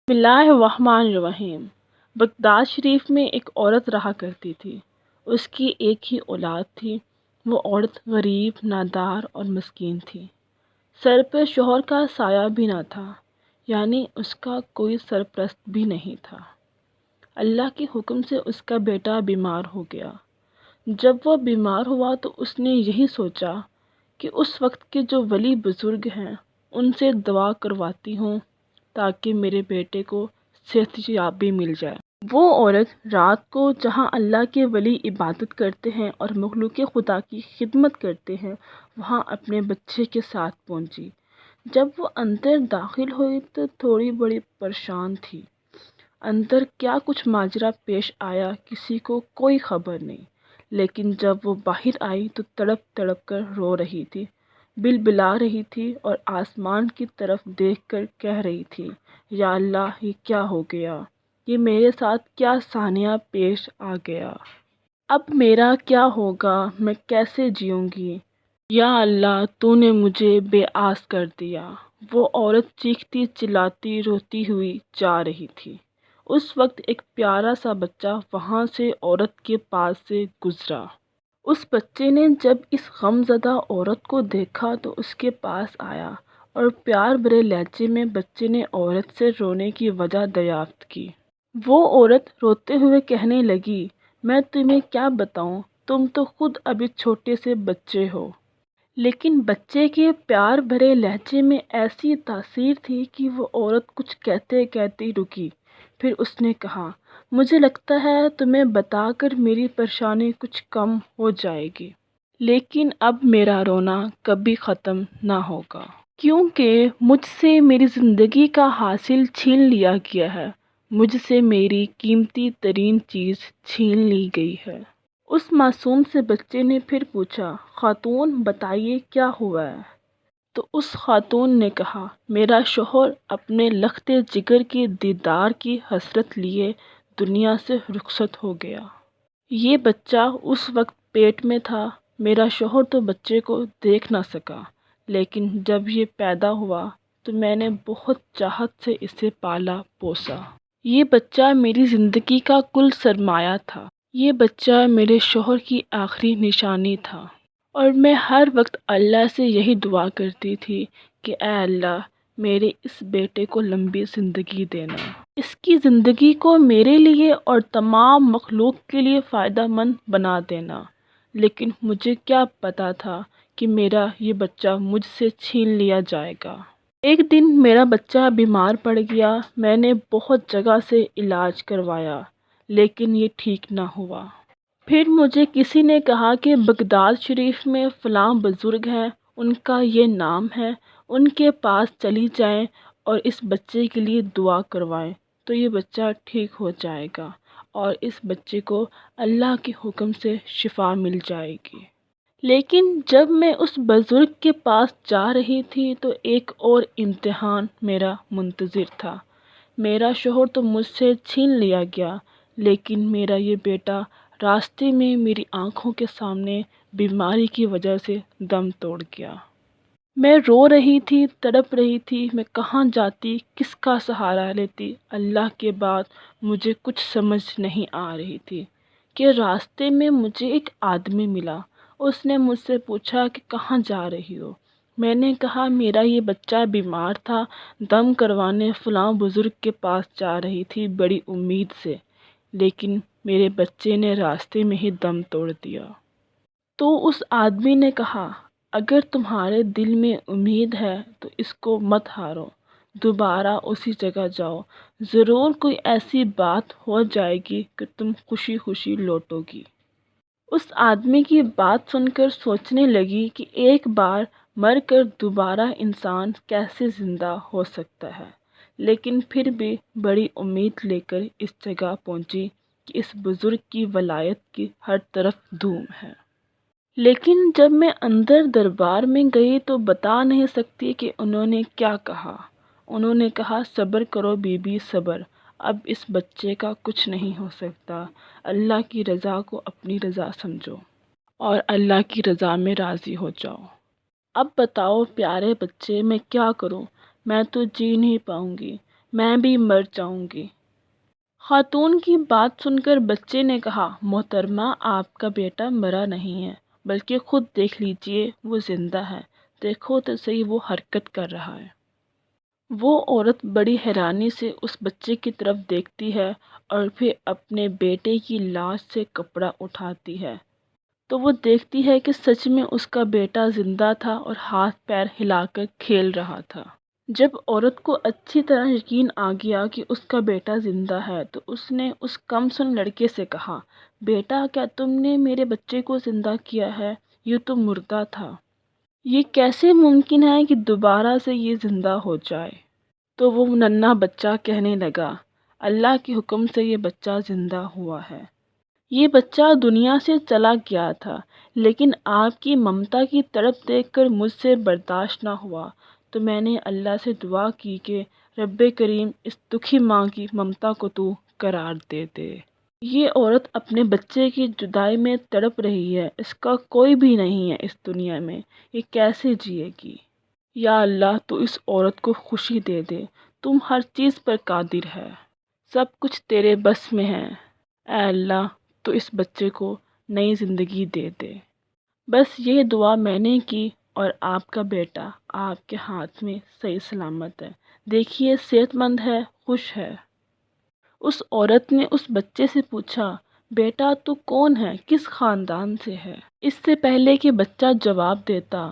بسم اللہ الرحمن الرحیم۔ بغداد شریف میں ایک عورت رہا کرتی تھی۔ اس کی ایک ہی اولاد تھی۔ وہ عورت غریب، نادار اور مسکین تھی۔ سر پر شوہر کا سایہ بھی نہ تھا، یعنی اس کا کوئی سرپرست بھی نہیں تھا۔ اللہ کے حکم سے اس کا بیٹا بیمار ہو گیا۔ جب وہ بیمار ہوا تو اس نے یہی سوچا کہ اس وقت کے جو ولی بزرگ ہیں ان سے دعا کرواتی ہوں تاکہ میرے بیٹے کو صحت یابی مل جائے۔ وہ عورت رات کو جہاں اللہ کے ولی عبادت کرتے ہیں اور مخلوق خدا کی خدمت کرتے ہیں وہاں اپنے بچے کے ساتھ پہنچی۔ جب وہ اندر داخل ہوئی تو تھوڑی بڑی پریشان تھی۔ اندر کیا کچھ ماجرا پیش آیا کسی کو کوئی خبر نہیں، لیکن جب وہ باہر آئی تو تڑپ تڑپ کر رو رہی تھی، بلبلا رہی تھی اور آسمان کی طرف دیکھ کر کہہ رہی تھی، یا اللہ، یہ کیا ہو گیا؟ یہ میرے ساتھ کیا سانحہ پیش آ گیا؟ اب میرا کیا ہوگا؟ میں کیسے جیوں گی؟ یا اللہ، تو نے مجھے بے آس کر دیا۔ وہ عورت چیختی چلاتی روتی ہوئی جا رہی تھی۔ اس وقت ایک پیارا سا بچہ وہاں سے عورت کے پاس سے گزرا۔ اس بچے نے جب اس غم زدہ عورت کو دیکھا تو اس کے پاس آیا اور پیار بھرے لہجے میں بچے نے عورت سے رونے کی وجہ دریافت کی۔ وہ عورت روتے ہوئے کہنے لگی، میں تمہیں کیا بتاؤں، تم تو خود ابھی چھوٹے سے بچے ہو۔ لیکن بچے کے پیار بھرے لہجے میں ایسی تاثیر تھی کہ وہ عورت کچھ کہتے کہتے رکی۔ پھر اس نے کہا، مجھے لگتا ہے تمہیں بتا کر میری پریشانی کچھ کم ہو جائے گی، لیکن اب میرا رونا کبھی ختم نہ ہوگا، کیونکہ مجھ سے میری زندگی کا حاصل چھین لیا گیا ہے، مجھ سے میری قیمتی ترین چیز چھین لی گئی ہے۔ اس معصوم سے بچے نے پھر پوچھا، خاتون بتائیے کیا ہوا ہے؟ تو اس خاتون نے کہا، میرا شوہر اپنے لخت جگر کے دیدار کی حسرت لیے دنیا سے رخصت ہو گیا۔ یہ بچہ اس وقت پیٹ میں تھا۔ میرا شوہر تو بچے کو دیکھ نہ سکا، لیکن جب یہ پیدا ہوا تو میں نے بہت چاہت سے اسے پالا پوسا۔ یہ بچہ میری زندگی کا کل سرمایہ تھا۔ یہ بچہ میرے شوہر کی آخری نشانی تھا، اور میں ہر وقت اللہ سے یہی دعا کرتی تھی کہ اے اللہ، میرے اس بیٹے کو لمبی زندگی دینا، اس کی زندگی کو میرے لیے اور تمام مخلوق کے لیے فائدہ مند بنا دینا۔ لیکن مجھے کیا پتا تھا کہ میرا یہ بچہ مجھ سے چھین لیا جائے گا۔ ایک دن میرا بچہ بیمار پڑ گیا۔ میں نے بہت جگہ سے علاج کروایا، لیکن یہ ٹھیک نہ ہوا۔ پھر مجھے کسی نے کہا کہ بغداد شریف میں فلاں بزرگ ہیں، ان کا یہ نام ہے، ان کے پاس چلی جائیں اور اس بچے کے لیے دعا کروائیں تو یہ بچہ ٹھیک ہو جائے گا اور اس بچے کو اللہ کے حکم سے شفا مل جائے گی۔ لیکن جب میں اس بزرگ کے پاس جا رہی تھی تو ایک اور امتحان میرا منتظر تھا۔ میرا شوہر تو مجھ سے چھین لیا گیا، لیکن میرا یہ بیٹا راستے میں میری آنکھوں کے سامنے بیماری کی وجہ سے دم توڑ گیا۔ میں رو رہی تھی، تڑپ رہی تھی، میں کہاں جاتی، کس کا سہارا لیتی؟ اللہ کے بعد مجھے کچھ سمجھ نہیں آ رہی تھی کہ راستے میں مجھے ایک آدمی ملا۔ اس نے مجھ سے پوچھا کہ کہاں جا رہی ہو؟ میں نے کہا، میرا یہ بچہ بیمار تھا، دم کروانے فلاں بزرگ کے پاس جا رہی تھی بڑی امید سے، لیکن میرے بچے نے راستے میں ہی دم توڑ دیا۔ تو اس آدمی نے کہا، اگر تمہارے دل میں امید ہے تو اس کو مت ہارو، دوبارہ اسی جگہ جاؤ، ضرور کوئی ایسی بات ہو جائے گی کہ تم خوشی خوشی لوٹو گی۔ اس آدمی کی بات سن کر سوچنے لگی کہ ایک بار مر کر دوبارہ انسان کیسے زندہ ہو سکتا ہے، لیکن پھر بھی بڑی امید لے کر اس جگہ پہنچی کہ اس بزرگ کی ولایت کی ہر طرف دھوم ہے۔ لیکن جب میں اندر دربار میں گئی تو بتا نہیں سکتی کہ انہوں نے کیا کہا۔ انہوں نے کہا، صبر کرو بی بی، صبر، اب اس بچے کا کچھ نہیں ہو سکتا، اللہ کی رضا کو اپنی رضا سمجھو اور اللہ کی رضا میں راضی ہو جاؤ۔ اب بتاؤ پیارے بچے، میں کیا کروں؟ میں تو جی نہیں پاؤں گی، میں بھی مر جاؤں گی۔ خاتون کی بات سن کر بچے نے کہا، محترمہ آپ کا بیٹا مرا نہیں ہے، بلکہ خود دیکھ لیجئے وہ زندہ ہے، دیکھو تو صحیح وہ حرکت کر رہا ہے۔ وہ عورت بڑی حیرانی سے اس بچے کی طرف دیکھتی ہے اور پھر اپنے بیٹے کی لاش سے کپڑا اٹھاتی ہے تو وہ دیکھتی ہے کہ سچ میں اس کا بیٹا زندہ تھا اور ہاتھ پیر ہلا کر کھیل رہا تھا۔ جب عورت کو اچھی طرح یقین آ گیا کہ اس کا بیٹا زندہ ہے تو اس نے اس کم سن لڑکے سے کہا، بیٹا کیا تم نے میرے بچے کو زندہ کیا ہے؟ یہ تو مردہ تھا۔ یہ کیسے ممکن ہے کہ دوبارہ سے یہ زندہ ہو جائے؟ تو وہ ننھا بچہ کہنے لگا، اللہ کے حکم سے یہ بچہ زندہ ہوا ہے۔ یہ بچہ دنیا سے چلا گیا تھا، لیکن آپ کی ممتا کی تڑپ دیکھ کر مجھ سے برداشت نہ ہوا تو میں نے اللہ سے دعا کی کہ رب کریم اس دکھی ماں کی ممتا کو تو قرار دے دے۔ یہ عورت اپنے بچے کی جدائی میں تڑپ رہی ہے، اس کا کوئی بھی نہیں ہے اس دنیا میں، یہ کیسے جیے گی؟ یا اللہ تو اس عورت کو خوشی دے دے، تم ہر چیز پر قادر ہے، سب کچھ تیرے بس میں ہے۔ اے اللہ تو اس بچے کو نئی زندگی دے دے۔ بس یہ دعا میں نے کی اور آپ کا بیٹا آپ کے ہاتھ میں صحیح سلامت ہے، دیکھیے صحت مند ہے، خوش ہے۔ اس عورت نے اس بچے سے پوچھا، بیٹا تو کون ہے، کس خاندان سے ہے؟ اس سے پہلے کہ بچہ جواب دیتا،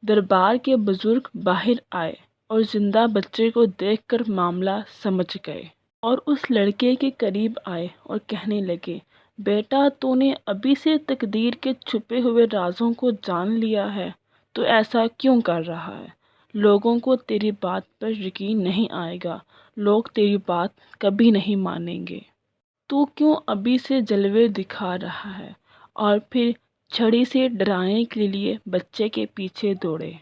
دربار کے بزرگ باہر آئے اور زندہ بچے کو دیکھ کر معاملہ سمجھ گئے اور اس لڑکے کے قریب آئے اور کہنے لگے، بیٹا تو نے ابھی سے تقدیر کے چھپے ہوئے رازوں کو جان لیا ہے، تو ایسا کیوں کر رہا ہے؟ لوگوں کو تیری بات پر یقین نہیں آئے گا، لوگ تیری بات کبھی نہیں مانیں گے۔ تو کیوں ابھی سے جلوے دکھا رہا ہے؟ اور پھر چھڑی سے ڈرانے کے لیے بچے کے پیچھے دوڑے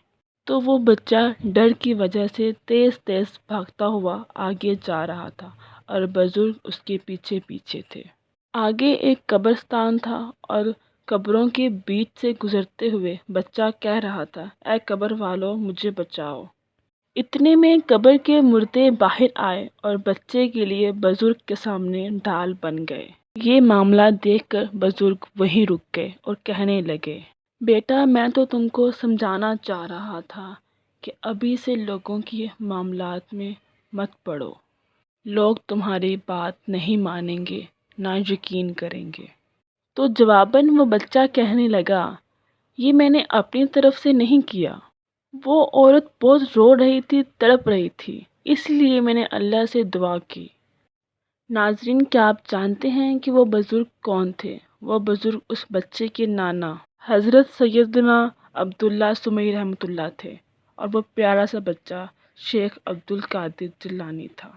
تو وہ بچہ ڈر کی وجہ سے تیز تیز بھاگتا ہوا آگے جا رہا تھا اور بزرگ اس کے پیچھے پیچھے تھے۔ آگے ایک قبرستان تھا اور قبروں کے بیچ سے گزرتے ہوئے بچہ کہہ رہا تھا، اے قبر والو مجھے بچاؤ۔ اتنے میں قبر کے مردے باہر آئے اور بچے کے لیے بزرگ کے سامنے ڈھال بن گئے۔ یہ معاملہ دیکھ کر بزرگ وہیں رک گئے اور کہنے لگے، بیٹا میں تو تم کو سمجھانا چاہ رہا تھا کہ ابھی سے لوگوں کی معاملات میں مت پڑو، لوگ تمہاری بات نہیں مانیں گے، نہ یقین کریں گے۔ تو جواباً وہ بچہ کہنے لگا، یہ میں نے اپنی طرف سے نہیں کیا، وہ عورت بہت رو رہی تھی، تڑپ رہی تھی، اس لیے میں نے اللہ سے دعا کی۔ ناظرین، کیا آپ جانتے ہیں کہ وہ بزرگ کون تھے؟ وہ بزرگ اس بچے کے نانا حضرت سیدنا عبداللہ سمیع رحمۃ اللہ تھے اور وہ پیارا سا بچہ شیخ عبد القادر جیلانی تھا۔